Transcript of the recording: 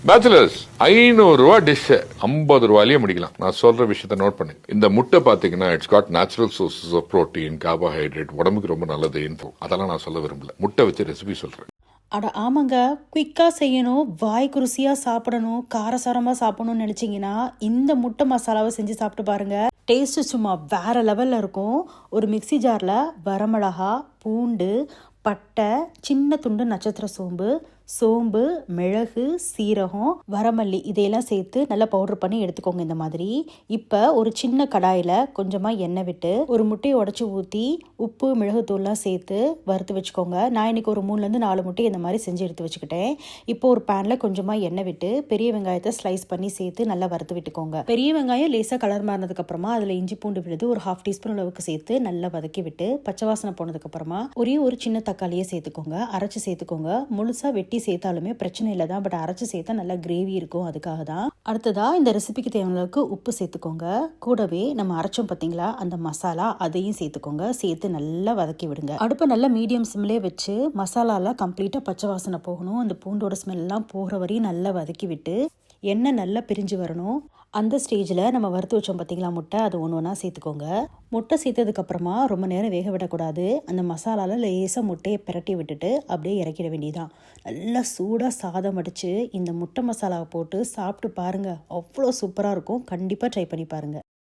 Bachelors 500 ரூபா dish 50 ரூபாயிலேயே முடிக்கலாம். நான் சொல்ற விஷயத்த நோட் பண்ணுங்க. இந்த முட்டை பாத்தீங்கன்னா it's got natural sources of protein, carbohydrate, உடம்புக்கு ரொம்ப நல்லது. அதெல்லாம் நான் சொல்ல விரும்பல. முட்டை வச்சு ரெசிபி சொல்றேன். அட ஆமாங்க, குயிக்காக செய்யணும், வாய்க்கு ருசியாக சாப்பிடணும், காரசாரமாக சாப்பிடணும்னு நினச்சிங்கன்னா இந்த முட்டை மசாலாவை செஞ்சு சாப்பிட்டு பாருங்கள். டேஸ்ட்டு சும்மா வேறு லெவலில் இருக்கும். ஒரு மிக்சி ஜாரில் வரமிளகா, பூண்டு, பட்டை, சின்ன துண்டு நட்சத்திர சோம்பு, மிளகு, சீரகம், வரமல்லி இதையெல்லாம் சேர்த்து நல்லா பவுடர் பண்ணி எடுத்துக்கோங்க இந்த மாதிரி. இப்போ ஒரு சின்ன கடாயில் கொஞ்சமாக எண்ணெய் விட்டு ஒரு முட்டையை உடச்சி ஊற்றி உப்பு மிளகுத்தூள்லாம் சேர்த்து வறுத்து வச்சுக்கோங்க. நான் இன்றைக்கி ஒரு 3-4 முட்டையை இந்த மாதிரி செஞ்சு எடுத்து வச்சுக்கிட்டேன். இப்போ ஒரு பேனில் கொஞ்சமாக எண்ணெய் விட்டு பெரிய வெங்காயத்தை ஸ்லைஸ் பண்ணி சேர்த்து நல்லா வறுத்து விட்டுக்கோங்க. பெரிய வெங்காயம் லேசாக கலர் மாறினதுக்கப்புறமா அதில் இஞ்சி பூண்டு விழுது ஒரு 1/2 டீஸ்பூன் அளவுக்கு சேர்த்து நல்லா வதக்கி விட்டு பச்சை வாசனை போனதுக்கப்புறமா ஒரே ஒரு சின்ன தக்காளியை சேர்த்துக்கோங்க. அரைச்சி சேர்த்துக்கோங்க. முழுசாக வெட்டி சேர்த்தாலுமே பிரச்சனை இல்லை தான், பட் அரைச்சி சேர்த்தா நல்லா கிரேவி இருக்கும், அதுக்காக தான். அடுத்ததா இந்த ரெசிபிக்கு தேவையான அளவுக்கு உப்பு சேர்த்துக்கோங்க. கூடவே நம்ம அரைச்சோம் பார்த்தீங்களா அந்த மசாலா, அதையும் சேர்த்துக்கோங்க. சேர்த்து நல்லா வதக்கி விடுங்க. அடுப்பை நல்லா மீடியம் சிம்லேயே வச்சு மசாலாலாம் கம்ப்ளீட்டாக பச்சை வாசனை போகணும். அந்த பூண்டோட ஸ்மெல்லாம் போகிற வரையும் நல்லா வதக்கி விட்டு எண்ணெய் நல்லா பிரிஞ்சு வரணும். அந்த ஸ்டேஜில் நம்ம வறுத்து வச்சோம் பார்த்தீங்களா முட்டை, அது ஒன்று ஒன்றா சேர்த்துக்கோங்க. முட்டை சேர்த்ததுக்கப்புறமா ரொம்ப நேரம் வேக விடக்கூடாது. அந்த மசாலாவில் லேசாக முட்டையை பிரட்டி விட்டுட்டு அப்படியே இறக்கிட வேண்டியதான். நல்லா சூடாக சாதம் அடித்து இந்த முட்டை மசாலாவை போட்டு சாப்பிட்டு பாருங்கள். அவ்வளோ சூப்பராக இருக்கும். கண்டிப்பாக ட்ரை பண்ணி பாருங்கள்.